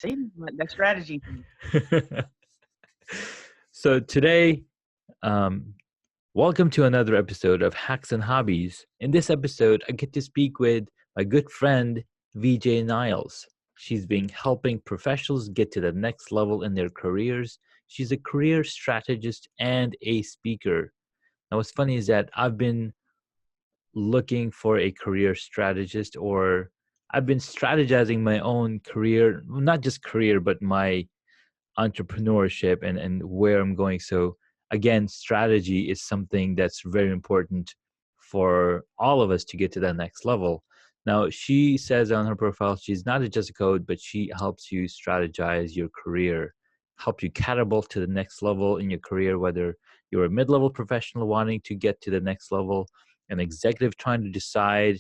See, that strategy. So today, um, welcome to another episode of Hacks and Hobbies. In this episode, I get to speak with my good friend, VJ Niles. She's been helping professionals get to the next level in their careers. She's a career strategist and a speaker. Now, what's funny is that I've been looking for a career strategist, or I've been strategizing my own career, not just career, but my entrepreneurship and where I'm going. So again, strategy is something that's very important for all of us to get to that next level. Now, she says on her profile, she's not just a coach, but she helps you strategize your career, help you catapult to the next level in your career, whether you're a mid-level professional wanting to get to the next level, an executive trying to decide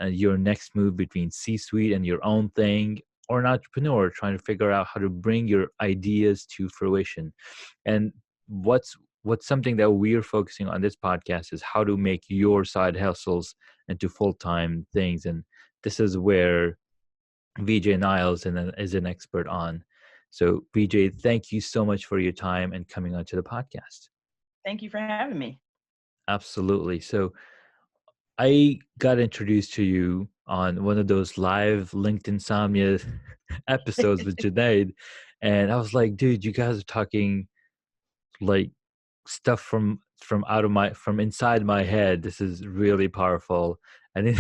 your next move between C-suite and your own thing, or an entrepreneur trying to figure out how to bring your ideas to fruition. And what's something that we're focusing on this podcast is how to make your side hustles into full-time things. And this is where VJ Niles is an expert on. So VJ, thank you so much for your time and coming onto the podcast. Thank you for having me. Absolutely. So I got introduced to you on one of those live LinkedIn Samia episodes with Junaid, and I was like, dude, you guys are talking like stuff from inside my head. This is really powerful. And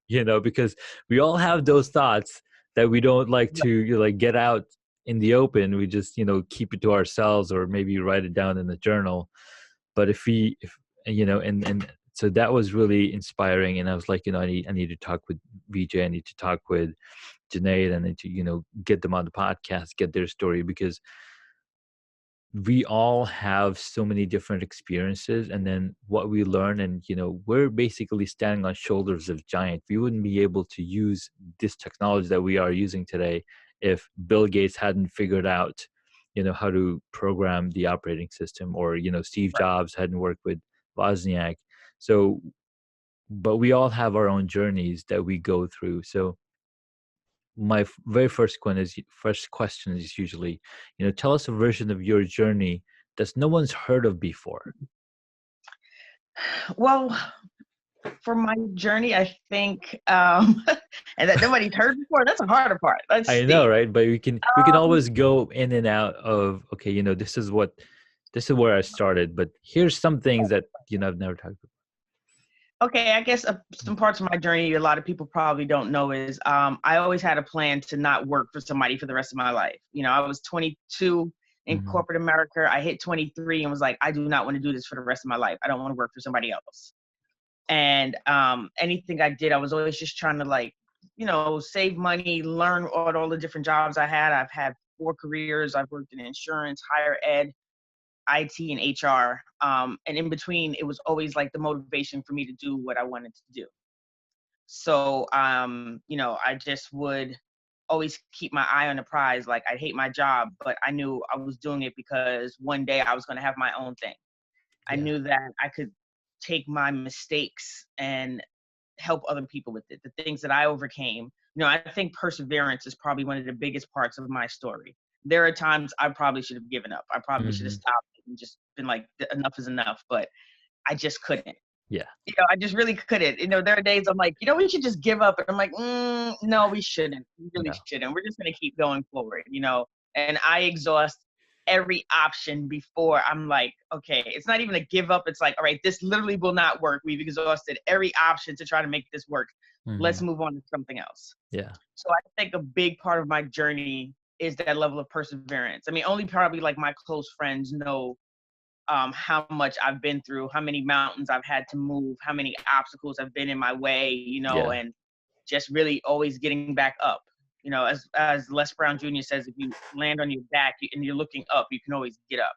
then, because we all have those thoughts that we don't like to like get out in the open. We just keep it to ourselves, or maybe write it down in the journal. But if and so that was really inspiring. And I was like, I need to talk with VJ. I need to talk with Junaid. I need to get them on the podcast, get their story, because we all have so many different experiences, and then what we learn, and we're basically standing on shoulders of giants. We wouldn't be able to use this technology that we are using today if Bill Gates hadn't figured out how to program the operating system, or Steve Jobs hadn't worked with Wozniak. So but we all have our own journeys that we go through. So my very first question is usually, tell us a version of your journey that no one's heard of before. Well, for my journey, I think, and that nobody's heard before, that's the harder part. I know, right? But we can always go in and out of, okay, this is where I started, but here's some things that I've never talked about. Okay, I guess some parts of my journey a lot of people probably don't know is I always had a plan to not work for somebody for the rest of my life. I was 22 in corporate America. I hit 23 and was like, I do not want to do this for the rest of my life. I don't want to work for somebody else. And anything I did, I was always just trying to save money, learn all the different jobs I had. I've had 4 careers. I've worked in insurance, higher ed, IT, and HR. And in between, it was always like the motivation for me to do what I wanted to do. So, I just would always keep my eye on the prize. Like, I hate my job, but I knew I was doing it because one day I was going to have my own thing. I knew that I could take my mistakes and help other people with it. The things that I overcame, I think perseverance is probably one of the biggest parts of my story. There are times I probably should have given up. I probably should have stopped and just been like, enough is enough, but I just couldn't. Yeah. I just really couldn't. There are days I'm like, we should just give up. And I'm like, no, we shouldn't. We really shouldn't. We're just going to keep going forward, and I exhaust every option before I'm like, okay, it's not even a give up. It's like, all right, this literally will not work. We've exhausted every option to try to make this work. Let's move on to something else. Yeah. So I think a big part of my journey is that level of perseverance. I mean, only probably like my close friends know how much I've been through, how many mountains I've had to move, how many obstacles have been in my way, and just really always getting back up. As Les Brown Jr. says, if you land on your back and you're looking up, you can always get up.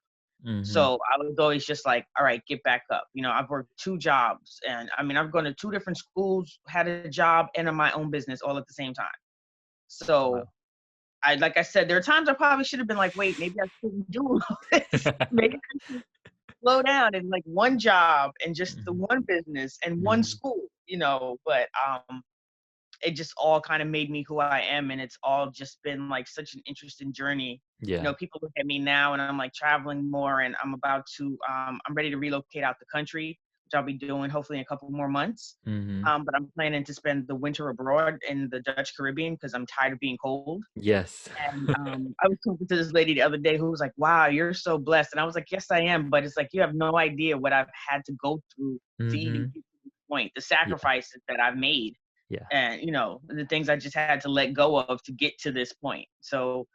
So I was always just like, all right, get back up. I've worked 2 jobs, and I mean, I've gone to 2 different schools, had a job and my own business all at the same time. So like I said, there are times I probably should have been like, wait, maybe I shouldn't do all this. Maybe I should slow down and like one job and just the one business and one school, but it just all kind of made me who I am, and it's all just been like such an interesting journey. Yeah. People look at me now, and I'm like traveling more, and I'm ready to relocate out the country, which I'll be doing hopefully in a couple more months. Mm-hmm. But I'm planning to spend the winter abroad in the Dutch Caribbean because I'm tired of being cold. Yes. And I was talking to this lady the other day who was like, "Wow, you're so blessed," and I was like, "Yes, I am," but it's like you have no idea what I've had to go through to even Mm-hmm. get to this point, the Yeah. sacrifices that I've made, Yeah. and the things I just had to let go of to get to this point. So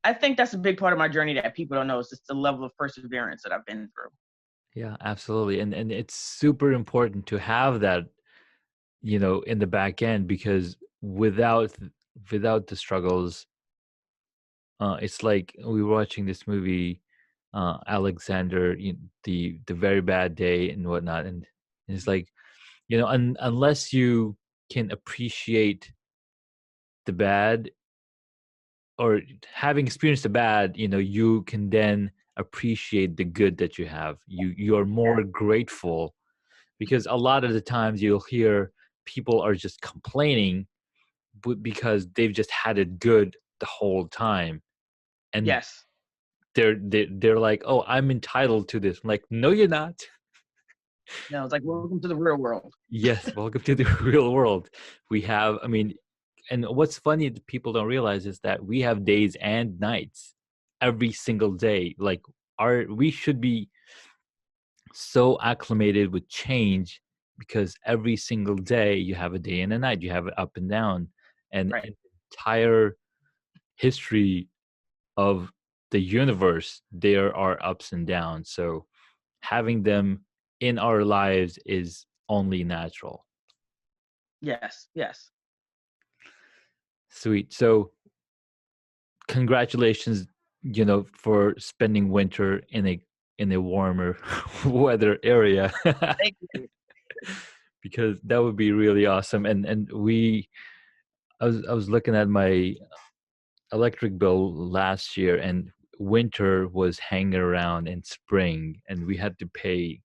I think that's a big part of my journey that people don't know, is just the level of perseverance that I've been through. Yeah, absolutely. And it's super important to have that, in the back end, because without the struggles, it's like we were watching this movie, Alexander, the very bad day and whatnot, and it's like, unless you can appreciate the bad, or having experienced the bad, you can then appreciate the good that you have. You're more grateful, because a lot of the times you'll hear people are just complaining because they've just had it good the whole time, and Yes. they're like, oh, I'm entitled to this. I'm like, no, you're not. No, it's like welcome to the real world. Yes, welcome to the real world. We have, I mean, and what's funny that people don't realize is that we have days and nights every single day. Like, we should be so acclimated with change, because every single day you have a day and a night, you have it up and down, and Right. an entire history of the universe, there are ups and downs. So having them in our lives is only natural. Yes. Yes. Sweet. So congratulations, for spending winter in a warmer weather area. Thank you. Because that would be really awesome. And I was looking at my electric bill last year, and winter was hanging around in spring, and we had to pay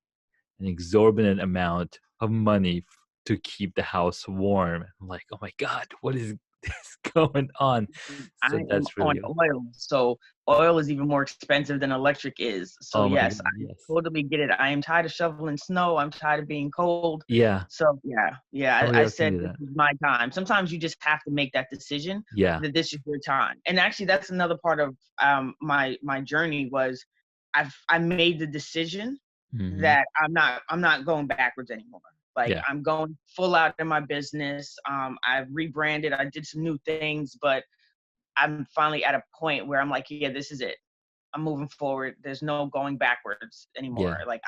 an exorbitant amount of money to keep the house warm. I'm like, oh my God, what is this going on? I So am that's on really awesome. oil, so oil is even more expensive than electric is. So Oh my yes, God, I yes. totally get it. I am tired of shoveling snow. I'm tired of being cold. Yeah, So yeah, somebody I else can said do this that. is my time. Sometimes you just have to make that decision Yeah. that this is your time. And actually, that's another part of my journey was I made the decision Hmm. that I'm not going backwards anymore. Like Yeah. I'm going full out in my business. I've rebranded. I did some new things, but I'm finally at a point where I'm like, yeah, this is it. I'm moving forward. There's no going backwards anymore. Yeah. Like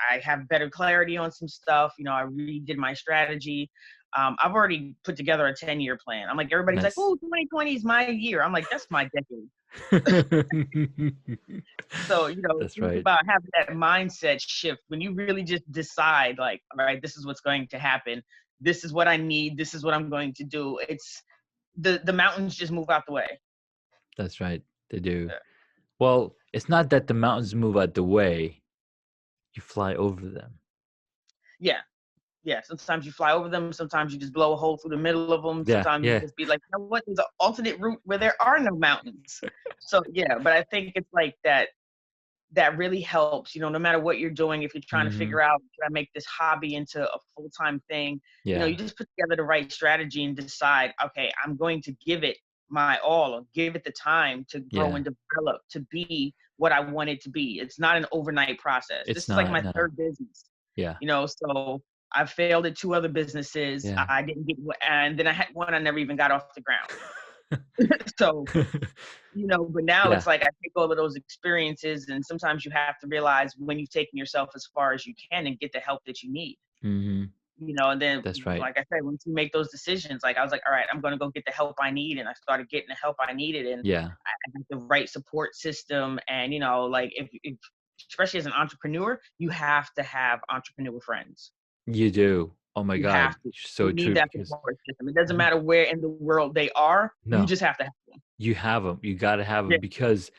I have better clarity on some stuff. I redid my strategy. I've already put together a 10-year plan. I'm like, everybody's like, Nice. oh, 2020 is my year. I'm like, that's my decade. So, That's think right. about having that mindset shift when you really just decide, like, all right, this is what's going to happen. This is what I need. This is what I'm going to do. It's the mountains just move out the way. That's right. They do. Uh, Well, it's not that the mountains move out the way, you fly over them. Yeah. Yeah. Sometimes you fly over them. Sometimes you just blow a hole through the middle of them. Yeah. Sometimes you Yeah. just be like, you know what? There's an alternate route where there are no mountains. So yeah, but I think it's like that really helps, no matter what you're doing. If you're trying to Hmm. figure out, can I make this hobby into a full-time thing? Yeah. You just put together the right strategy and decide, okay, I'm going to give it my all, or give it the time to grow Yeah. and develop to be what I want it to be. It's not an overnight process. It's This is like not. my No. third business, Yeah. so I failed at two other businesses. Yeah. I didn't get, and then I had one I never even got off the ground. So but now Yeah. it's like I take all of those experiences, and sometimes you have to realize when you've taken yourself as far as you can and get the help that you need. Hmm. And then, That's right. like I said, once you make those decisions, like I was like, all right, I'm going to go get the help I need. And I started getting the help I needed, and Yeah. I got the right support system. And, like if especially as an entrepreneur, you have to have entrepreneur friends. You do. Oh my You God. have to. So You need true, that because support system. It doesn't you matter where in the world they are. You no, just have to have them. you have them. You got to have Yeah. them, because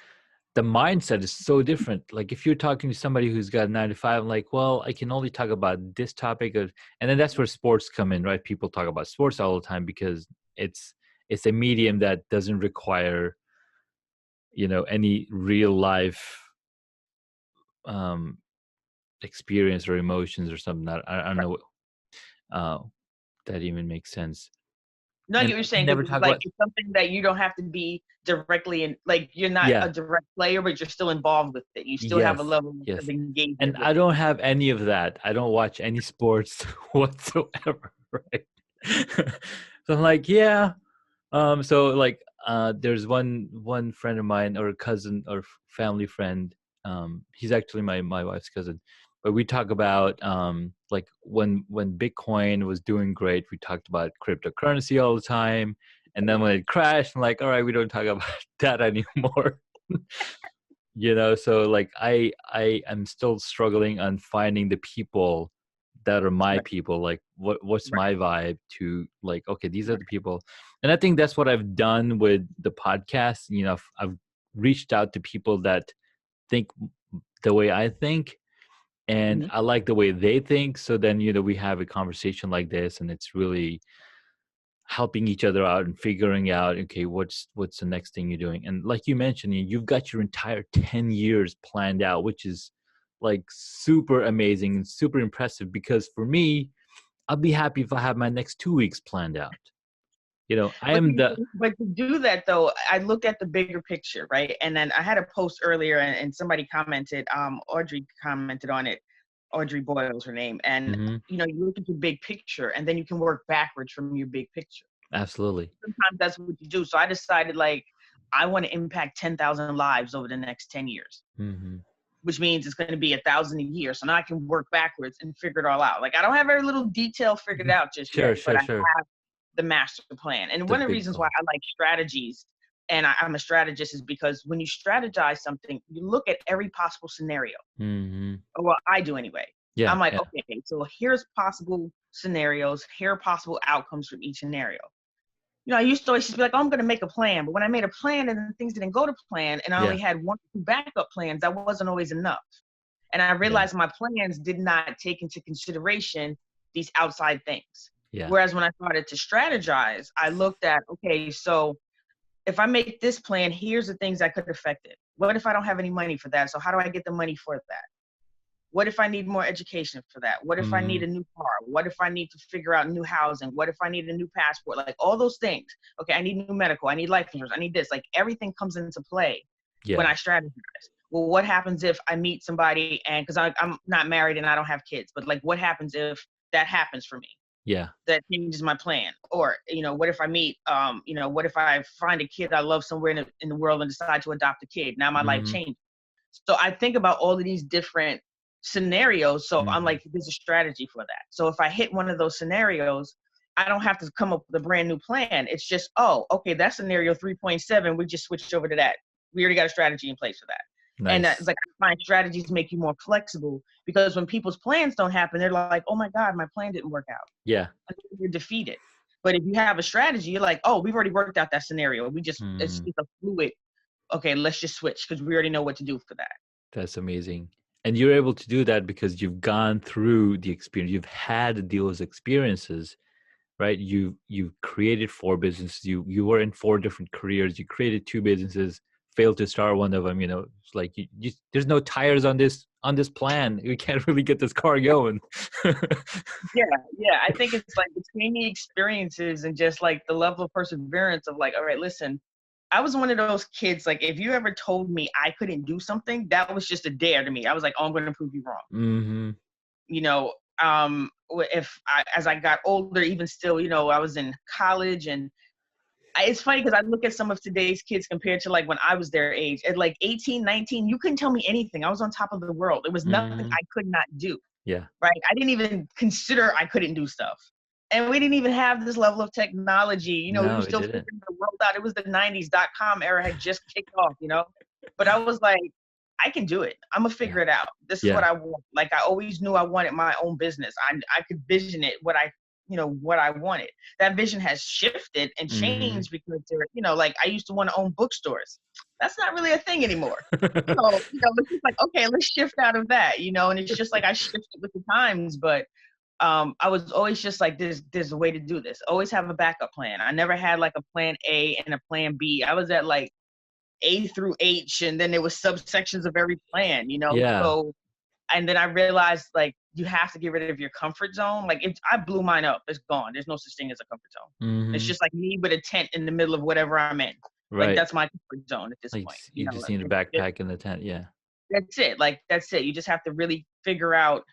the mindset is so different. Like if you're talking to somebody who's got 9 to 5, I'm like, well, I can only talk about this topic of, and then that's where sports come in, right? People talk about sports all the time because it's a medium that doesn't require, any real life experience or emotions or something. I don't Right. know uh, that even makes sense. No, I And get what you're we saying never because talk it's like about, it's something that you don't have to be directly in. Like you're not yeah, a direct player, but you're still involved with it. You still have a yes, level of yes. And engagement with I it. don't have any of that. I don't watch any sports whatsoever, right? So I'm like, yeah. So like, there's one friend of mine, or a cousin or family friend. He's actually my wife's cousin, but we talk about like when Bitcoin was doing great, we talked about cryptocurrency all the time, and then when it crashed, I'm like, all right, we don't talk about that anymore. So like I am still struggling on finding the people that are my Right. people. Like what's Right. my vibe to, like, okay, these are the people. And I think that's what I've done with the podcast. I've reached out to people that think the way I think, and Mhm. I like the way they think. So then, we have a conversation like this, and it's really helping each other out and figuring out, okay, what's the next thing you're doing. And like you mentioned, you've got your entire 10 years planned out, which is like super amazing and super impressive, because for me, I'll be happy if I have my next 2 weeks planned out. I But am the but to do that though, I looked at the bigger picture, right? And then I had a post earlier, and somebody commented, Audrey commented on it. Audrey Boyle's her name, and Mhm, you look at your big picture, and then you can work backwards from your big picture. absolutely. Sometimes that's what you do. So I decided like I want to impact 10,000 lives over the next 10 years, Hmm. which means it's going to be 1,000 a year. So now I can work backwards and figure it all out. Like I don't have every little detail figured out just Sure, yet, but sure, I sure. have the master plan. And The one of the big reasons why goal. I like strategies and I'm a strategist is because when you strategize something, you look at every possible scenario. Hmm. Or well, I do anyway. Yeah, I'm like, yeah, okay, so here's possible scenarios, here are possible outcomes from each scenario. I used to always just be like, oh, I'm going to make a plan. But when I made a plan and then things didn't go to plan and I only yeah, had 1 or 2 backup plans, that wasn't always enough. And I yeah, realized my plans did not take into consideration these outside things. yeah. Whereas when I started to strategize, I looked at, okay, so if I make this plan, here's the things that could affect it. What if I don't have any money for that? So how do I get the money for that? What if I need more education for that? What if I need Mm, a new car? What if I need to figure out new housing? What if I need a new passport? Like all those things. Okay, I need new medical. I need life insurance. I need this. Like everything comes into play when yeah, I strategize. Well, what happens if I meet somebody and because I'm not married and I don't have kids, but like what happens if that happens for me? yeah. That changes my plan. Or, what if I meet, what if I find a kid I love somewhere in the world and decide to adopt a kid? Now my life Hmm. changes. So I think about all of these different scenarios. So I'm Hmm. like, there's a strategy for that. So if I hit one of those scenarios, I don't have to come up with a brand new plan. It's just, oh, okay, that's scenario 3.7. We just switched over to that. We already got a strategy in place for that. And it's Nice. like I find strategies make you more flexible because when people's plans don't happen, they're like, oh my God, my plan didn't work out. Yeah. And you're defeated. But if you have a strategy, you're like, oh, we've already worked out that scenario. It's Mm, just a fluid. Okay, let's just switch because we already know what to do for that. that's amazing. And you're able to do that because you've gone through the experience. You've had those experiences, right? You've created 4 businesses. You were in 4 different careers. You created 2 businesses, failed to start one of them. It's like there's no tires on this plan. We can't really get this car going. Yeah, yeah. I think it's like between the experiences and just like the level of perseverance of like, all right, listen, I was one of those kids, like if you ever told me I couldn't do something, that was just a dare to me. I was like, oh, I'm going to prove you wrong. Hmm. You know, as I got older, even still, I was in college and it's funny because I look at some of today's kids compared to like when I was their age. At like 18, 19, you couldn't tell me anything. I was on top of the world. There was nothing Hmm. I could not do. Yeah. Right? I didn't even consider I couldn't do stuff. And we didn't even have this level of technology. We No, were it still didn't. figuring the world out. It was the 90s, .com era had just kicked off. But I was like, I can do it. I'm gonna Yeah. figure it out. This is what Yeah. I want. Like I always knew I wanted my own business. I could vision it, what I what I wanted. That vision has shifted and changed because like I used to want to own bookstores. That's not really a thing anymore. So, it's just like, okay, let's shift out of that, and it's just like I shifted with the times, but I was always just like, there's a way to do this. Always have a backup plan. I never had like a plan A and a plan B. I was at like A through H, and then there was subsections of every plan, Yeah. So, and then I realized like you have to get rid of your comfort zone. Like if I blew mine up, it's gone. There's no such thing as a comfort zone. It's just like me with a tent in the middle of whatever I'm in. Right. Like that's my comfort zone at this like, point. You just need a backpack in the tent. Yeah. That's it. Like that's it. You just have to really figure out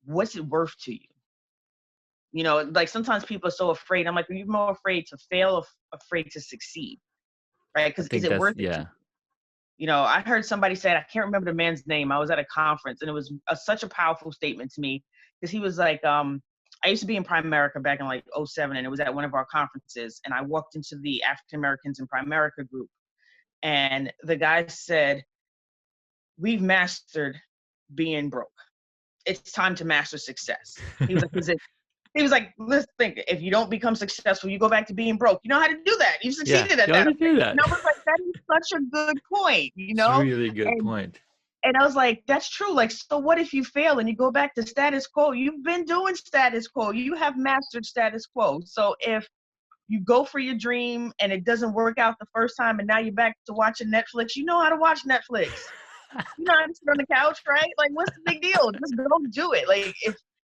what's it worth to you. Like sometimes people are so afraid. I'm like, are you more afraid to fail or afraid to succeed? Right? Because is it worth it? Yeah. I heard somebody say, I can't remember the man's name. I was at a conference, and it was such a powerful statement to me because he was like, I used to be in Primerica back in like 2007, and it was at one of our conferences, and I walked into the African Americans in Primerica group, and the guy said, we've mastered being broke. It's time to master success. He was like, he was like, let's think, if you don't become successful, you go back to being broke. You know how to do that. You've succeeded at that. Do that. And I was like, that is such a good point, It's a really good point. And I was like, that's true. Like, so what if you fail and you go back to status quo? You've been doing status quo. You have mastered status quo. So if you go for your dream and it doesn't work out the first time and now you're back to watching Netflix, you know how to watch Netflix. You know how to sit on the couch, right? Like, what's the big deal? Just go do it. Like,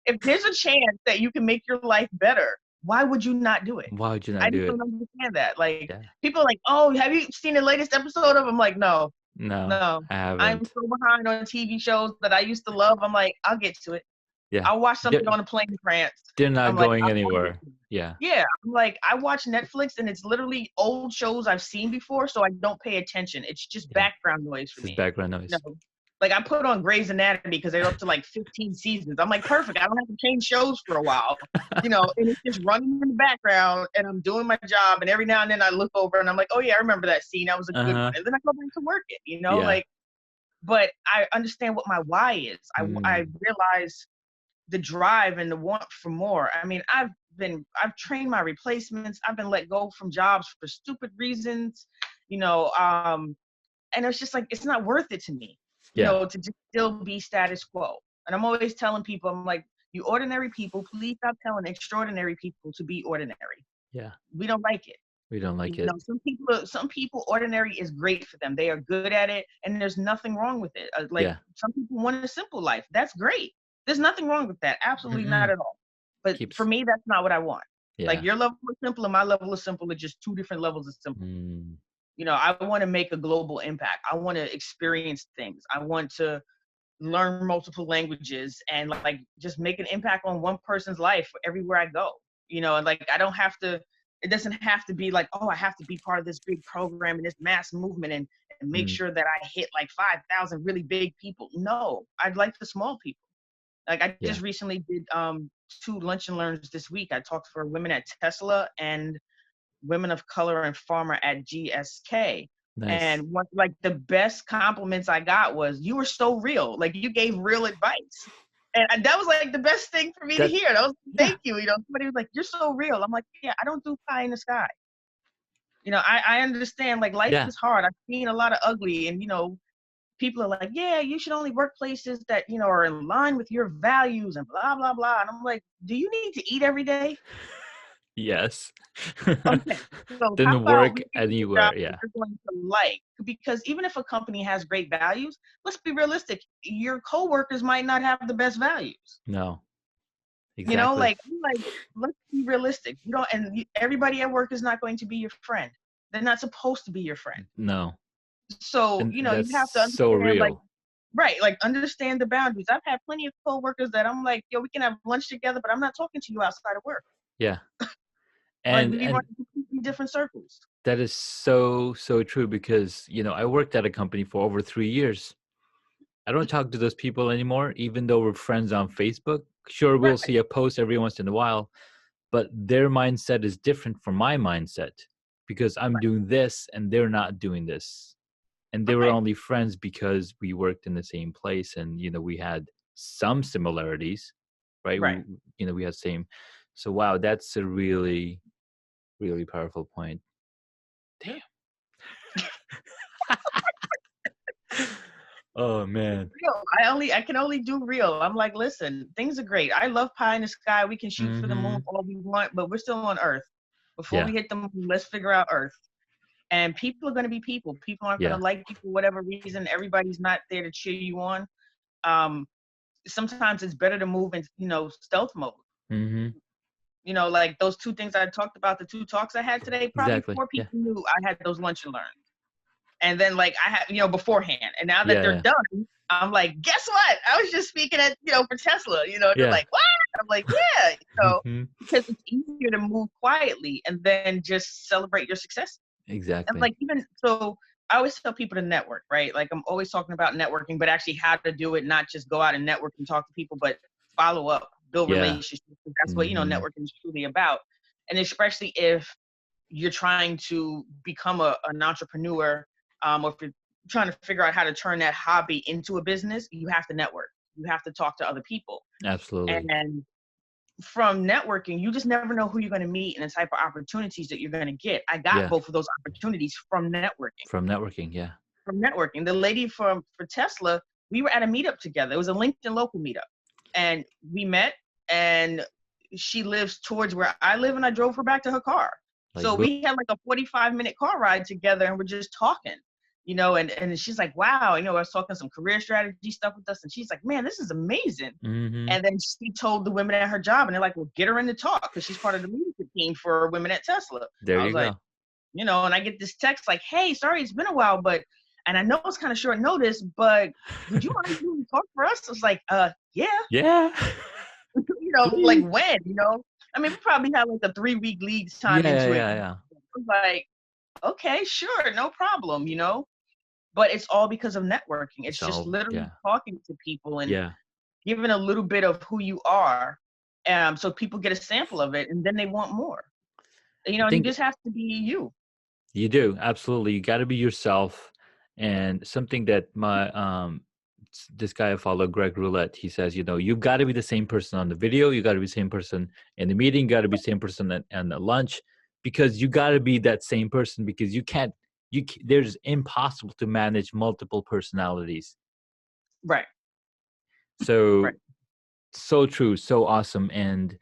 if there's a chance that you can make your life better, why would you not do it? Why would you not do it? I just don't understand that. Like, people are like, oh, have you seen the latest episode of? I'm like, no, I haven't. I'm so behind on TV shows that I used to love. I'm like, I'll get to it. Yeah. I'll watch something on a plane in France. They're not going anywhere. Yeah. Yeah. I'm like, I watch Netflix and it's literally old shows I've seen before, so I don't pay attention. It's just background noise for me. It's background noise. Like I put on Grey's Anatomy because they're up to like 15 seasons. I'm like, perfect. I don't have to change shows for a while, and it's just running in the background and I'm doing my job. And every now and then I look over and I'm like, oh yeah, I remember that scene. That was a good one. And then I go back to work it, like, but I understand what my why is. I realize the drive and the want for more. I mean, I've trained my replacements. I've been let go from jobs for stupid reasons, and it's just like, it's not worth it to me. To just still be status quo. And I'm always telling people, I'm like, you ordinary people, please stop telling extraordinary people to be ordinary. Yeah. We don't like it. We don't like it. Some people, ordinary is great for them. They are good at it, and there's nothing wrong with it. Some people want a simple life. That's great. There's nothing wrong with that. Absolutely not at all. But for me, that's not what I want. Yeah. Like your level of simple and my level of simple are just two different levels of simple. I want to make a global impact. I want to experience things. I want to learn multiple languages and like just make an impact on one person's life everywhere I go. And like I don't have to. It doesn't have to be like, oh, I have to be part of this big program and this mass movement and make sure that I hit like 5,000 really big people. No, I'd like the small people. Like I just recently did 2 lunch and learns this week. I talked for women at Tesla and women of color and farmer at GSK. Nice. And one, like the best compliments I got was, you were so real. Like you gave real advice. And that was like the best thing for me to hear. That was, thank you. Somebody was like, you're so real. I'm like, yeah, I don't do pie in the sky. I understand like life is hard. I've seen a lot of ugly and, people are like, yeah, you should only work places that, are in line with your values and blah, blah, blah. And I'm like, do you need to eat every day? Yes. Okay. So didn't work anywhere. Yeah. You're going to like, because even if a company has great values, let's be realistic. Your coworkers might not have the best values. No. Exactly. Like let's be realistic. Everybody at work is not going to be your friend. They're not supposed to be your friend. No. So, you have to understand, so real. like, right, like understand the boundaries. I've had plenty of coworkers that I'm like, yo, we can have lunch together, but I'm not talking to you outside of work. Yeah. And we run in different circles. That is so true because, I worked at a company for over 3 years. I don't talk to those people anymore, even though we're friends on Facebook. Sure, we'll see a post every once in a while, but their mindset is different from my mindset because I'm doing this and they're not doing this. And they were only friends because we worked in the same place and, we had some similarities, right? Right. We had same So wow, that's a really, really powerful point. Damn. Oh man. Real. I can only do real. I'm like, listen, things are great. I love pie in the sky. We can shoot for the moon all we want, but we're still on Earth. Before we hit the moon, let's figure out Earth. And people are going to be people. People aren't going to like you for whatever reason. Everybody's not there to cheer you on. Sometimes it's better to move in, stealth mode. You know, like those two things I talked about, the two talks I had today, probably 4 people knew I had those lunch and learns. And then like I had, beforehand. And now that they're done, I'm like, guess what? I was just speaking at, for Tesla, they're like, what? I'm like, yeah, because it's easier to move quietly and then just celebrate your success. Exactly. And like, even so, I always tell people to network, right? Like I'm always talking about networking, but actually how to do it, not just go out and network and talk to people, but follow up, build relationships. That's what, networking is truly about. And especially if you're trying to become an entrepreneur, or if you're trying to figure out how to turn that hobby into a business, you have to network. You have to talk to other people. Absolutely. And from networking, you just never know who you're going to meet and the type of opportunities that you're going to get. I got both of those opportunities from networking. From networking, yeah. From networking. The lady for Tesla, we were at a meetup together. It was a LinkedIn local meetup. And we met, and she lives towards where I live, and I drove her back to her car. So we had like a 45-minute car ride together, and we're just talking, and she's like, wow, I was talking some career strategy stuff with us. And she's like, man, this is amazing. And then she told the women at her job, and they're like, well, get her in to talk, because she's part of the leadership team for women at Tesla. There you go. And I get this text like, hey, sorry, it's been a while, and I know it's kind of short notice, but would you mind doing talk for us? I was like, yeah. Yeah. Like when, I mean, we probably had like a 3-week lead time into it. Yeah. I was like, okay, sure, no problem, But it's all because of networking. It's just literally talking to people and giving a little bit of who you are, so people get a sample of it, and then they want more. You just have to be you. You do, absolutely. You got to be yourself. And something that this guy I follow, Greg Roulette, he says, you've got to be the same person on the video. You got to be the same person in the meeting. You got to be the same person at the lunch, because you got to be that same person, because there's impossible to manage multiple personalities. Right. So, so true. So awesome. And,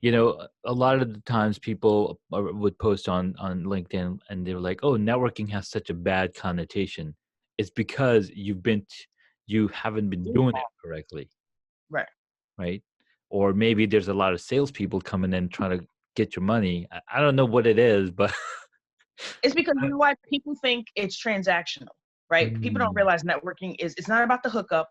a lot of the times people would post on LinkedIn, and they're like, oh, networking has such a bad connotation. It's because you haven't been doing it correctly. Right. Or maybe there's a lot of salespeople coming in trying to get your money. I don't know what it is, but it's because why people think it's transactional, right? People don't realize networking it's not about the hookup.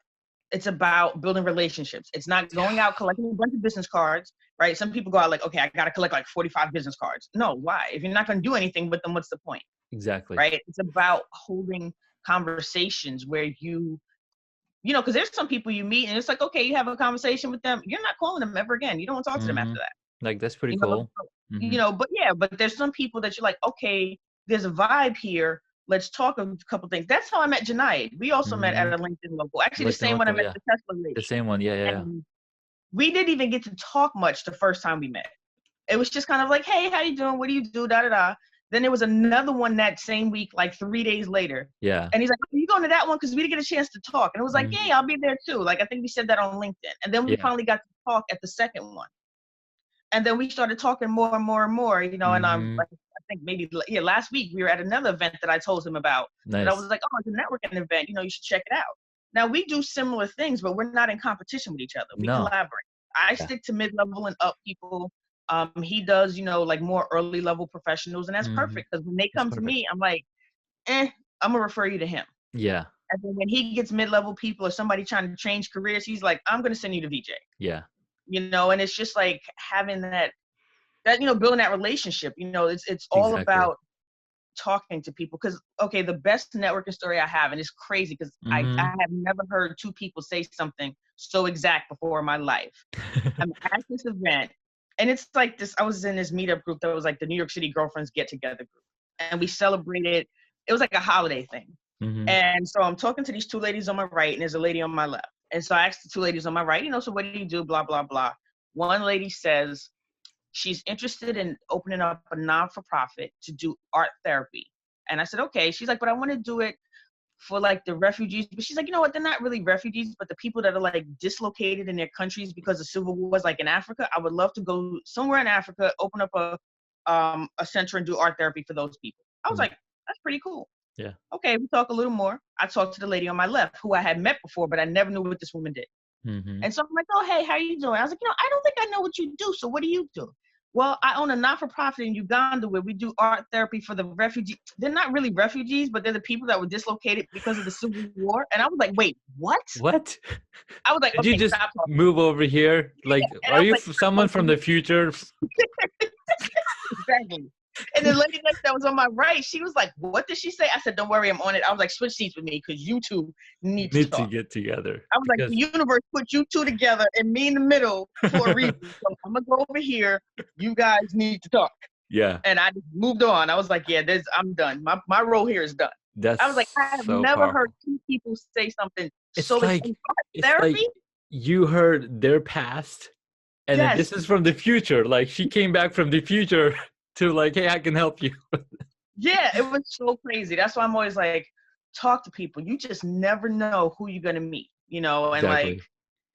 It's about building relationships. It's not going out collecting a bunch of business cards, right? Some people go out like, okay, I got to collect like 45 business cards. No, why? If you're not going to do anything with them, what's the point? Exactly. Right? It's about holding conversations where because there's some people you meet and it's like, okay, you have a conversation with them. You're not calling them ever again. You don't want to talk to them after that. Like, that's pretty cool. But there's some people that you're like, okay, there's a vibe here. Let's talk a couple things. That's how I met Junaid. We also met at a LinkedIn local. Actually, the same one I met the Tesla lady. The same one, yeah. And we didn't even get to talk much the first time we met. It was just kind of like, hey, how you doing? What do you do? Da-da-da. Then there was another one that same week, like 3 days later. Yeah. And he's like, are you going to that one? Because we didn't get a chance to talk. And it was like, yeah, I'll be there too. Like, I think we said that on LinkedIn. And then we finally got to talk at the second one. And then we started talking more and more and more, and I'm like, I think maybe last week we were at another event that I told him about. Nice. And I was like, oh, it's a networking event. You should check it out. Now we do similar things, but we're not in competition with each other. We collaborate. I stick to mid-level and up people. He does, like more early level professionals, and that's perfect, because when they come to me, I'm like, I'm gonna refer you to him. Yeah. And then when he gets mid-level people or somebody trying to change careers, he's like, I'm gonna send you to VJ. Yeah. And it's just like having that building that relationship. It's all about talking to people. Because the best networking story I have, and it's crazy because I have never heard 2 people say something so exact before in my life. I'm at this event, and it's like this. I was in this meetup group that was like the New York City Girlfriends Get Together group, and we celebrated. It was like a holiday thing. And so I'm talking to these 2 ladies on my right, and there's a lady on my left. And so I asked the 2 ladies on my right, so what do you do? Blah, blah, blah. One lady says, she's interested in opening up a non-for-profit to do art therapy. And I said, okay. She's like, but I want to do it for like the refugees. But she's like, you know what? They're not really refugees, but the people that are like dislocated in their countries because of civil wars, like in Africa. I would love to go somewhere in Africa, open up a center and do art therapy for those people. I was like, that's pretty cool. Yeah. Okay, we talk a little more. I talked to the lady on my left who I had met before, but I never knew what this woman did. And so I'm like, oh, hey, how you doing? I was like, I don't think I know what you do. So what do you do? Well, I own a not-for-profit in Uganda where we do art therapy for the refugees. They're not really refugees, but they're the people that were dislocated because of the Civil War. And I was like, wait, what? What? I was like, Did okay, you just stop talking. move over here? Like, And are I was you like, someone from the future? Exactly. And the lady that was on my right, she was like, what did she say? I said, don't worry, I'm on it. I was like, switch seats with me because you two need to talk. Get together. I was like, the universe put you two together and me in the middle for a reason. So I'm going to go over here. You guys need to talk. Yeah. And I just moved on. I was like, yeah, I'm done. My role here is done. That's I was like, I have so never powerful. heard two people say something It's so like, therapy? like you heard their past, and then this is from the future. Like she came back from the future to like, hey, I can help you. Yeah, it was so crazy. That's why I'm always like, talk to people. You just never know who you're gonna meet, and like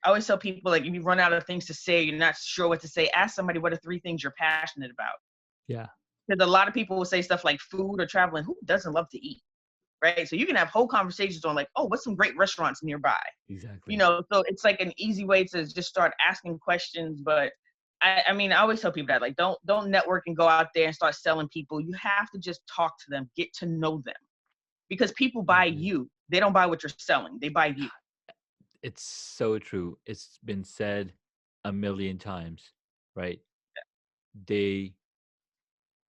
I always tell people, like, if you run out of things to say, you're not sure what to say, ask somebody what are 3 things you're passionate about. Yeah. Because a lot of people will say stuff like food or traveling. Who doesn't love to eat? Right? So you can have whole conversations on like, oh, what's some great restaurants nearby? Exactly. So it's like an easy way to just start asking questions. But I mean, I always tell people that, like, don't network and go out there and start selling people. You have to just talk to them, get to know them. Because people buy you. They don't buy what you're selling. They buy you. It's so true. It's been said a million times, right? Yeah.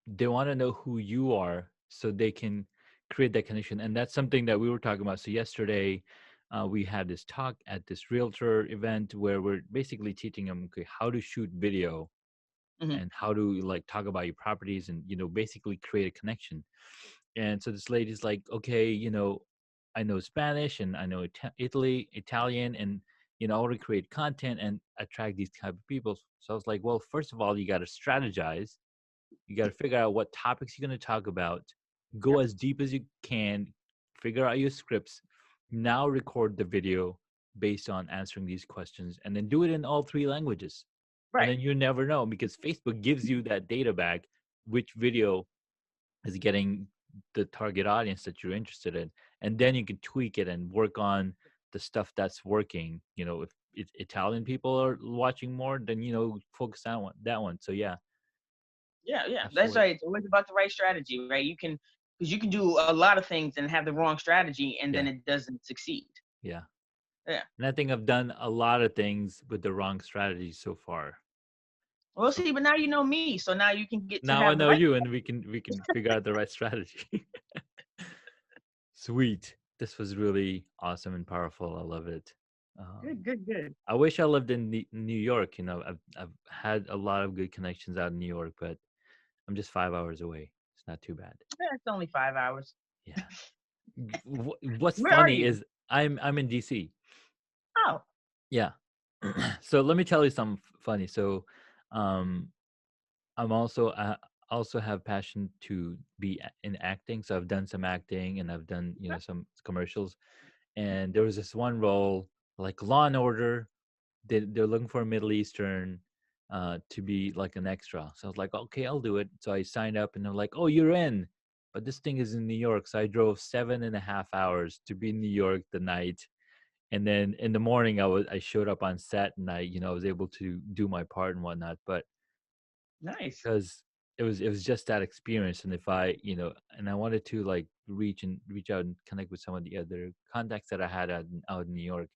They want to know who you are so they can create that connection. And that's something that we were talking about. So yesterday, we had this talk at this realtor event where we're basically teaching them how to shoot video and how to like talk about your properties and, basically create a connection. And so this lady's like, okay, I know Spanish and I know Italian, and, I want to create content and attract these type of people. So I was like, well, first of all, you got to strategize. You got to figure out what topics you're going to talk about. Go as deep as you can. Figure out your scripts. Now record the video based on answering these questions, and then do it in all 3 languages. Right. And then you never know, because Facebook gives you that data back, which video is getting the target audience that you're interested in. And then you can tweak it and work on the stuff that's working. If Italian people are watching more, then, focus on that one. So yeah. Yeah, that's right. It's always about the right strategy, right? Because you can do a lot of things and have the wrong strategy, and then it doesn't succeed. Yeah. Yeah. And I think I've done a lot of things with the wrong strategy so far. Well, see, but now you know me, so now you can get to now have I know you, and we can figure out the right strategy. Sweet. This was really awesome and powerful. I love it. Good. I wish I lived in New York. I've had a lot of good connections out in New York, but I'm just 5 hours away. It's not too bad. Yeah, it's only 5 hours. Yeah. What's Where funny is I'm in DC. Oh. Yeah. So let me tell you something funny. So, I'm also have passion to be in acting. So I've done some acting, and I've done some commercials. And there was this one role, like Law and Order. They're looking for a Middle Eastern to be like an extra. So I was like, okay, I'll do it. So I signed up, and they're like, oh, you're in. But this thing is in New York. So I drove 7.5 hours to be in New York the night. And then in the morning, I showed up on set, and I was able to do my part and whatnot. But nice, because it was just that experience. And if I and I wanted to like reach out and connect with some of the other contacts that I had out in New York,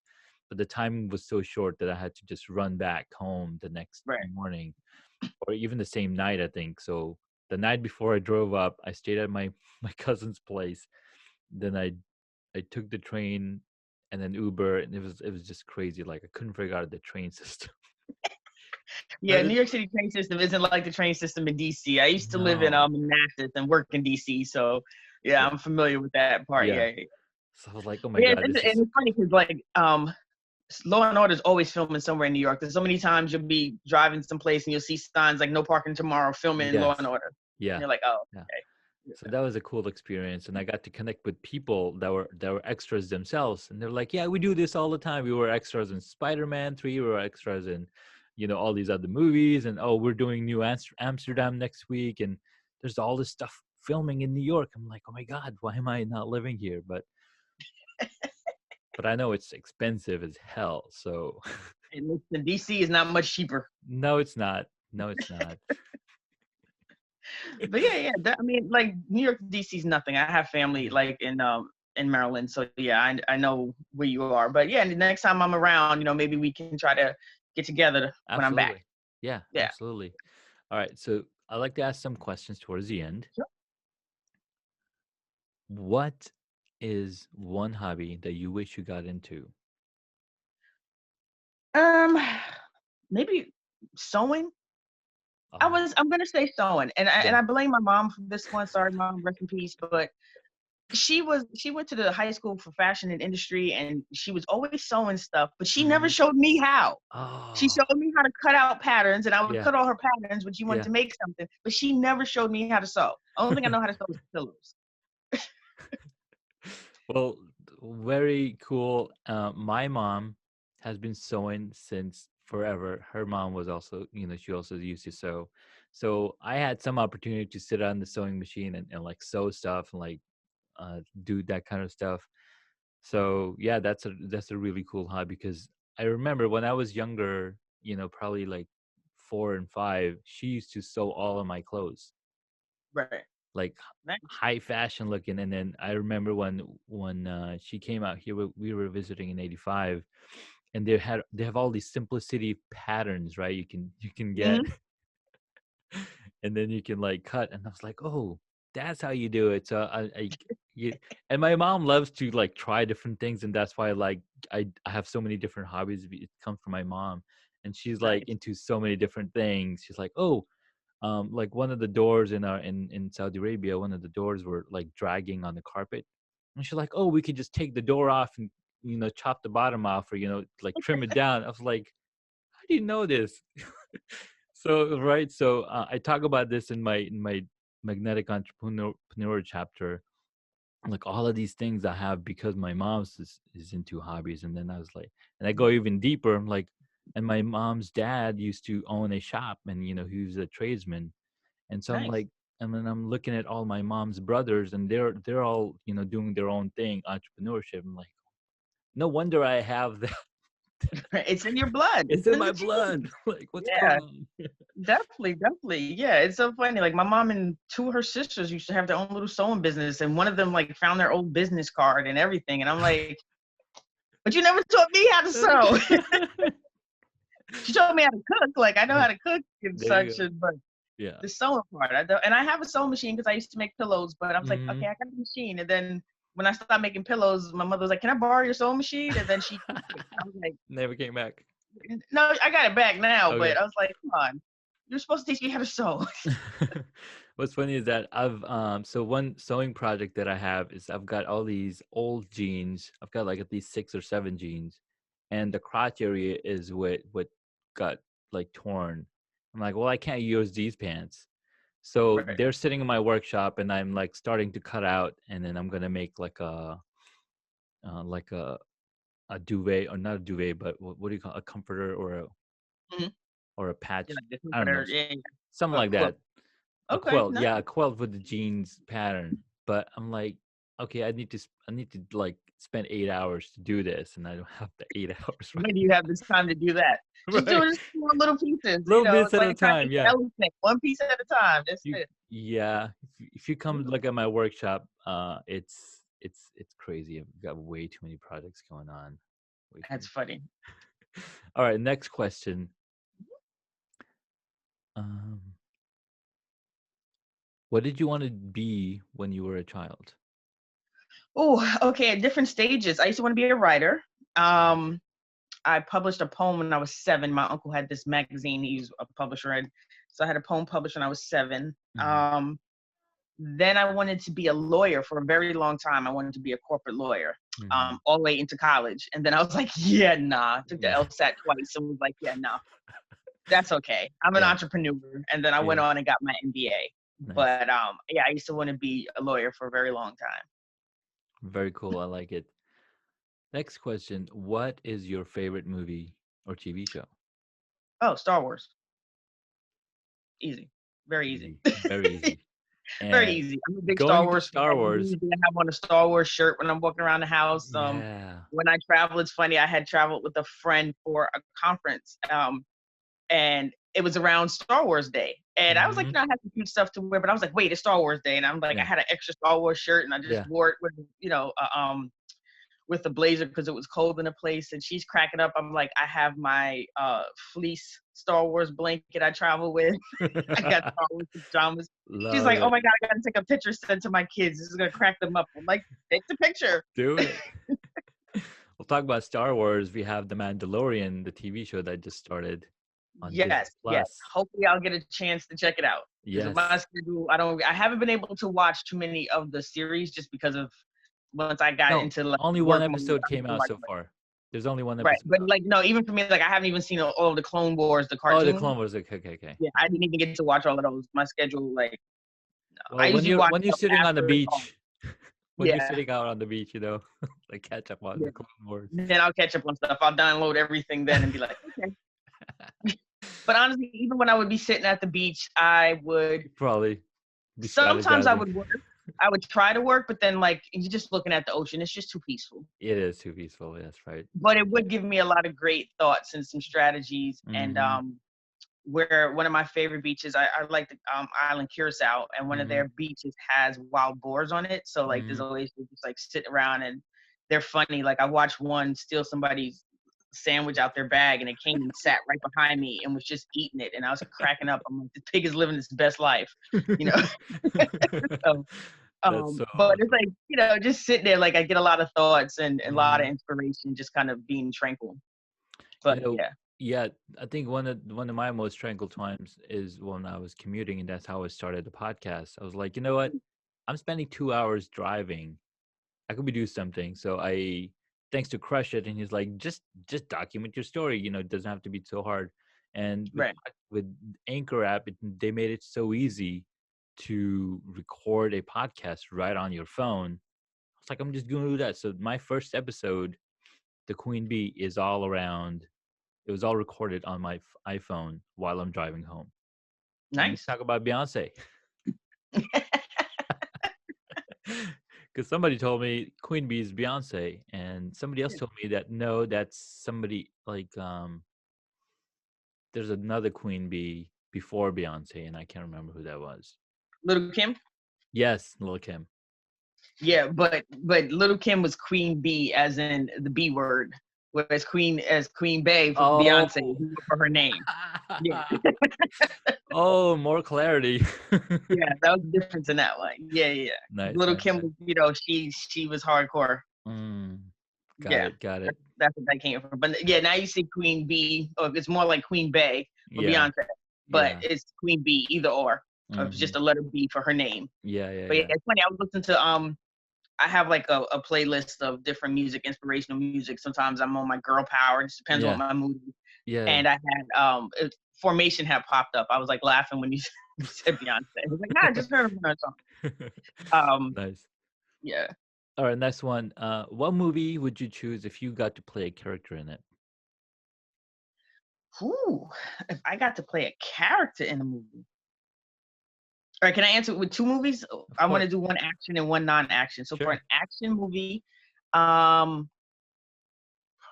but the timing was so short that I had to just run back home the next morning, or even the same night, I think. So the night before I drove up, I stayed at my cousin's place. Then I took the train and then Uber, and it was just crazy. Like I couldn't figure out the train system. Yeah, New York City train system isn't like the train system in DC. I used to live in Manassas and work in DC, so yeah, I'm familiar with that part. Yeah. So I was like, oh my god. And it's funny because like Law and Order is always filming somewhere in New York. There's so many times you'll be driving someplace and you'll see signs like "No parking tomorrow," filming Law and Yes. Order. Yeah. And you're like, oh, Yeah. okay. So that was a cool experience, and I got to connect with people that were extras themselves, and they're like, "Yeah, we do this all the time. We were extras in Spider-Man 3. We were extras in, all these other movies, and oh, we're doing New Amsterdam next week, and there's all this stuff filming in New York." I'm like, "Oh my God, why am I not living here?" But I know it's expensive as hell. So And listen, DC is not much cheaper. no, it's not. No, it's not. But yeah. I mean, like New York, DC is nothing. I have family like in Maryland, so yeah, I know where you are. But yeah, the next time I'm around, maybe we can try to get together when I'm back. Absolutely. Yeah, Yeah. absolutely. All right. So I like to ask some questions towards the end. Sure. What is one hobby that you wish you got into? Um, maybe sewing. Oh, I'm gonna say sewing, and yeah. I blame my mom for this one. Sorry, mom, rest in peace. But she went to the high school for fashion and industry, and she was always sewing stuff, but she never Mhm. showed me how. She Oh, showed me how to cut out patterns, and I would yeah, cut all her patterns when she wanted yeah. to make something, but she never showed me how to sew. Only thing I know how to sew is pillows. Well, very cool. My mom has been sewing since forever. Her mom was also, she also used to sew. So I had some opportunity to sit on the sewing machine and like sew stuff and like do that kind of stuff. So yeah, that's a really cool hobby because I remember when I was younger, probably like 4 and 5, she used to sew all of my clothes, Right. like Nice. high fashion looking. And then I remember when she came out here, we were visiting in '85, and they have all these simplicity patterns, right? You can get, Hmm. and then you can like cut. And I was like, oh, that's how you do it. So you, and my mom loves to like try different things, and that's why like I have so many different hobbies. It comes from my mom, and she's like Nice. into so many different things. She's like, oh, like one of the doors in Saudi Arabia, one of the doors were like dragging on the carpet, and she's like, oh, we could just take the door off and chop the bottom off, or like trim it down. I was like, how do you know this? So right, so I talk about this in my magnetic entrepreneur chapter, like all of these things I have because my mom's is into hobbies. And then I was like, and I go even deeper. I'm like, and my mom's dad used to own a shop, and he was a tradesman. And so I'm Nice. like, and then I'm looking at all my mom's brothers, and they're all doing their own thing, entrepreneurship. I'm like, no wonder I have that. It's in your blood. It's It's in in my the genes. blood. Like, what's Yeah. going on? Definitely. Yeah, it's so funny. Like my mom and two of her sisters used to have their own little sewing business, and one of them like found their old business card and everything. And I'm like, but you never taught me how to sew. She taught me how to cook. Like I know how to cook and There you such, go. but Yeah. the sewing part, I don't. And I have a sewing machine because I used to make pillows. But I was like, Hmm. okay, I got a machine. And then when I stopped making pillows, my mother was like, can I borrow your sewing machine? And then she took it. I was like, Never came back. no, I got it back now. Okay. But I was like, come on, you're supposed to teach me how to sew. What's funny is that I've so one sewing project that I have is I've got all these old jeans. I've got like at least 6 or 7 jeans, and the crotch area is what got like torn. I'm like, well, I can't use these pants. So Right. they're sitting in my workshop, and I'm like starting to cut out, and then I'm gonna make like a duvet, or not a duvet, but what do you call a comforter, Mhm. or a Yeah, patch? like this I don't know, yeah, something yeah. like Quilt. that. A Okay, quilt, nice. yeah, a quilt with the jeans pattern. But I'm like, okay, I need to like spend 8 hours to do this, and I don't have the 8 hours When do you have this time to do that? Just do right. it in small little pieces. Little bits It's at like a trying to time, eat the yeah. elephant, one piece at a time. That's You, it. yeah. If you come Mhm. look at my workshop, it's crazy. I've got way too many projects going on. Way too That's many. funny. All right, next question. Um, what did you want to be when you were a child? Oh, okay. At different stages. I used to want to be a writer. Um, I published a poem when I was 7. My uncle had this magazine. He's a publisher, and so I had a poem published when I was 7. Mm-hmm. Then I wanted to be a lawyer for a very long time. I wanted to be a corporate lawyer, Mm-hmm. all the way into college. And then I was like, yeah, nah. I took the Yeah. LSAT twice and was like, yeah, nah, that's okay. I'm an Yeah. entrepreneur. And then I went Yeah. on and got my MBA. Nice. But yeah, I used to want to be a lawyer for a very long time. Very cool. I like it. Next question. What is your favorite movie or TV show? Oh, Star Wars. Easy. Very easy. Easy. Very easy. Very And easy. I'm a big Star going to Wars Star fan. Wars. Usually I have on a Star Wars shirt when I'm walking around the house. Yeah. When I travel, it's funny. I had traveled with a friend for a conference, and it was around Star Wars Day. And I was like, Mm-hmm. I had some cute stuff to wear, but I was like, wait, it's Star Wars Day. And I'm like, I Yeah. had an extra Star Wars shirt, and I just Yeah. wore it with, with the blazer because it was cold in the place. And she's cracking up. I'm like, I have my fleece Star Wars blanket I travel with. I got Star Wars pajamas. She's Love like, oh it. my God, I gotta take a picture, send to my kids. This is gonna crack them up. I'm like, take the picture. Do it. We'll talk about Star Wars. We have The Mandalorian, the TV show that just started on Disney Yes, yes. Plus. Hopefully I'll get a chance to check it out. Because Yes. my schedule, I haven't been able to watch too many of the series just because of once I got No, into like only work one mode, episode I came couldn't out watch so it. far. There's only one Right. episode. But like no, even for me, like I haven't even seen all of the Clone Wars, the Oh, the cartoon. Clone Wars. Okay. Yeah, I didn't even get to watch all of those. My schedule, like no. I Well, usually watch when you're stuff sitting on the after it's on. beach, when you're Yeah. sitting out on the beach, like catch up on Yeah. the Clone Wars. Then I'll catch up on stuff. I'll download everything then and be like, okay. But honestly, even when I would be sitting at the beach, I would Probably be sometimes I strategizing. would work. I would try to work, but then like you're just looking at the ocean. It's just too peaceful. It is too peaceful. That's right. But it would give me a lot of great thoughts and some strategies. And Mm-hmm. where one of my favorite beaches, I like the island Curacao, and one of Mm-hmm. their beaches has wild boars on it. So like there's Mm-hmm. always just like sit around and they're funny. Like I watched one steal somebody's sandwich out their bag and it came and sat right behind me and was just eating it, and I was cracking up. I'm like, the pig is living its best life, you know. So, That's so but awesome. it's like, just sitting there, like I get a lot of thoughts and a lot of Mhm. inspiration, just kind of being tranquil. But yeah. Yeah, I think one of my most tranquil times is when I was commuting, and that's how I started the podcast. I was like, you know what? I'm spending 2 hours driving. I could be doing something. So thanks to Crush It, and he's like, just document your story. It doesn't have to be so hard. And Right. with Anchor app, they made it so easy to record a podcast right on your phone. I was like, I'm just gonna do that. So my first episode, the Queen Bee, is all around. It was all recorded on my iPhone while I'm driving home. And we Nice. talk about Beyonce. Because somebody told me Queen Bee is Beyonce, and somebody else told me that no, that's somebody like there's another Queen Bee before Beyonce, and I can't remember who that was. Little Kim? Yes, Lil Kim. Yeah, but Little Kim was Queen Bee, as in the B word, whereas Queen Bey for Beyonce for her name. Yeah. Oh, more clarity. Yeah, that was the difference in that one. Yeah. Nice. Little Nice, Kim was, she was hardcore. Got it. That's what that came from. But yeah, now you see Queen Bee, or it's more like Queen Bey for Beyonce, but it's Queen Bee, either or. Or it's just a letter B for her name. Yeah. But yeah, it's funny. I was listening to I have like a playlist of different music, inspirational music. Sometimes I'm on my girl power. It just depends on my mood. Yeah. And I had Formation had popped up. I was like laughing when you said Beyonce. I was like, I just heard her song. Nice. Yeah. All right, next one. What movie would you choose if you got to play a character in it? Ooh, if I got to play a character in a movie. All right, can I answer it with two movies? I want to do one action and one non-action. So for an action movie,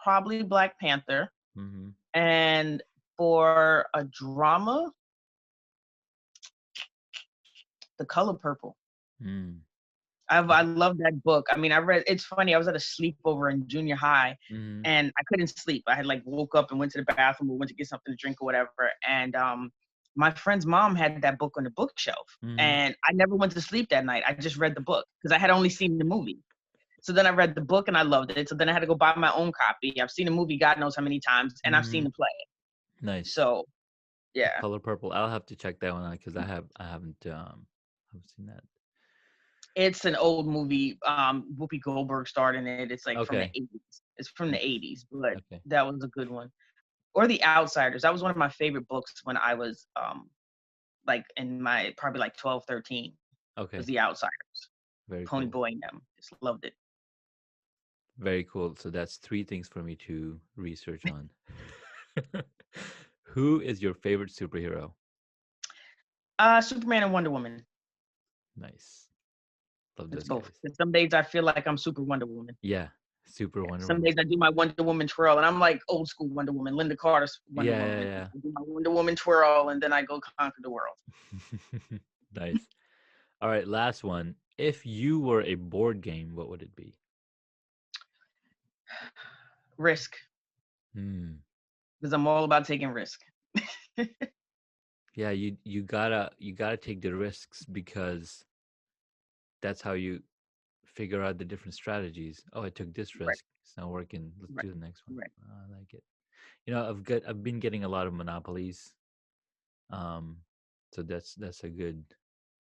probably Black Panther. Mm-hmm. And for a drama, The Color Purple. I love that book. I mean, it's funny, I was at a sleepover in junior high, and I couldn't sleep. I had like woke up and went to the bathroom or went to get something to drink or whatever. And my friend's mom had that book on the bookshelf, and I never went to sleep that night. I just read the book because I had only seen the movie. So then I read the book and I loved it. So then I had to go buy my own copy. I've seen the movie God knows how many times, and I've seen the play. Nice. So, yeah. Color Purple. I'll have to check that one out because I haven't seen that. It's an old movie. Whoopi Goldberg starred in it. It's like from the Okay. 80s. It's from the 80s, but Okay. that was a good one. Or The Outsiders. That was one of my favorite books when I was like in my probably like 12, 13. Was Okay. The Outsiders. Very Pony cool. Boy and them. Just loved it. Very cool. So that's three things for me to research on. Who is your favorite superhero? Superman and Wonder Woman. Nice. Love It's those both. guys. 'Cause some days I feel like I'm Super Wonder Woman. Yeah. Super Yeah. Wonder Some Woman. days I do my Wonder Woman twirl, and I'm like old school Wonder Woman, Linda Carter's Wonder Yeah, Woman. yeah, I do my Wonder Woman twirl, and then I go conquer the world. yeah. Nice. All right, last one. If you were a board game, what would it be? Risk, Hmm. because I'm all about taking risk. Yeah, you gotta take the risks because that's how you figure out the different strategies. Oh, I took this Right, risk. It's not working. Let's right, do the next one. right. I like it. I've been getting a lot of monopolies. Um, so that's a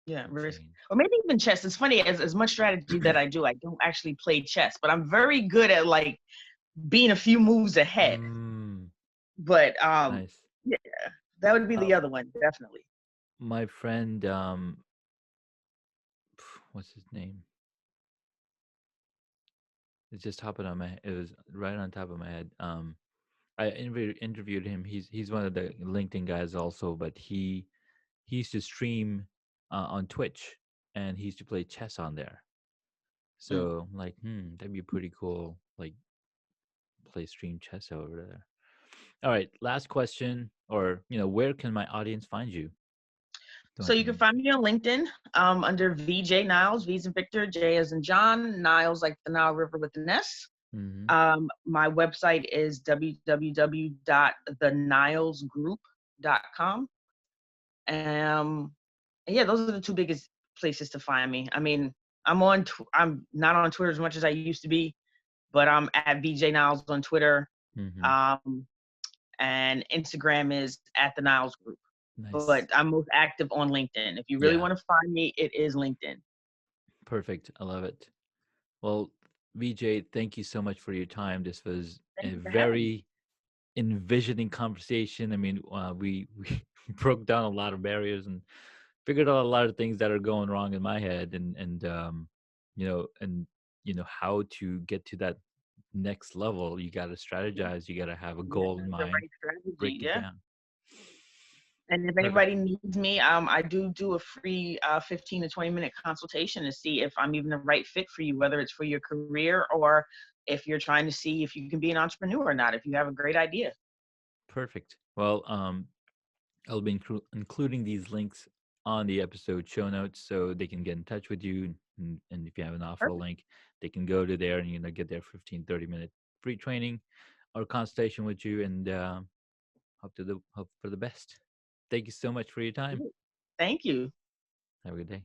Yeah, good risk. change. Or maybe even chess. It's funny, as much strategy that I do, I don't actually play chess, but I'm very good at like being a few moves ahead. Mm, But nice. yeah, that would be Uh, the other one, definitely. my friend, what's his name? It's just hopping on my. It was right on top of my head. I interviewed him. He's one of the LinkedIn guys also, but he used to stream on Twitch, and he used to play chess on there. Mm. So I'm like, that'd be pretty cool. Like play stream chess over there. All right, last question, or where can my audience find you? Don't So you have to can mention. find me on LinkedIn under VJ Niles, V's and Victor, J as in John, Niles like the Nile River with an S. Mm-hmm. My website is www.thenilesgroup.com. Um, yeah, those are the two biggest places to find me. I mean, I'm not on Twitter as much as I used to be, but I'm at VJ Niles on Twitter. Mm-hmm. Um, and Instagram is at the Niles Group. Nice. But I'm most active on LinkedIn. If you really Yeah, want to find me, it is LinkedIn. perfect. I love it. Well, VJ, thank you so much for your time. This was Thank a you for having me. very envisioning conversation. I mean, we broke down a lot of barriers and figured out a lot of things that are going wrong in my head, and how to get to that next level. You got to Yeah, strategize. You got to have a yeah, goal in the mind. right strategy. Break it Yeah. down. And if Perfect. anybody needs me, I do a free 15 to 20-minute consultation to see if I'm even the right fit for you, whether it's for your career or if you're trying to see if you can be an entrepreneur or not, if you have a great idea. Perfect. Well, I'll be including these links on the episode show notes so they can get in touch with you. And if you have an offer Perfect. link, they can go to there and get their 15-30 minute free training or consultation with you, and hope for the best. Thank you so much for your time. Thank you. Have a good day.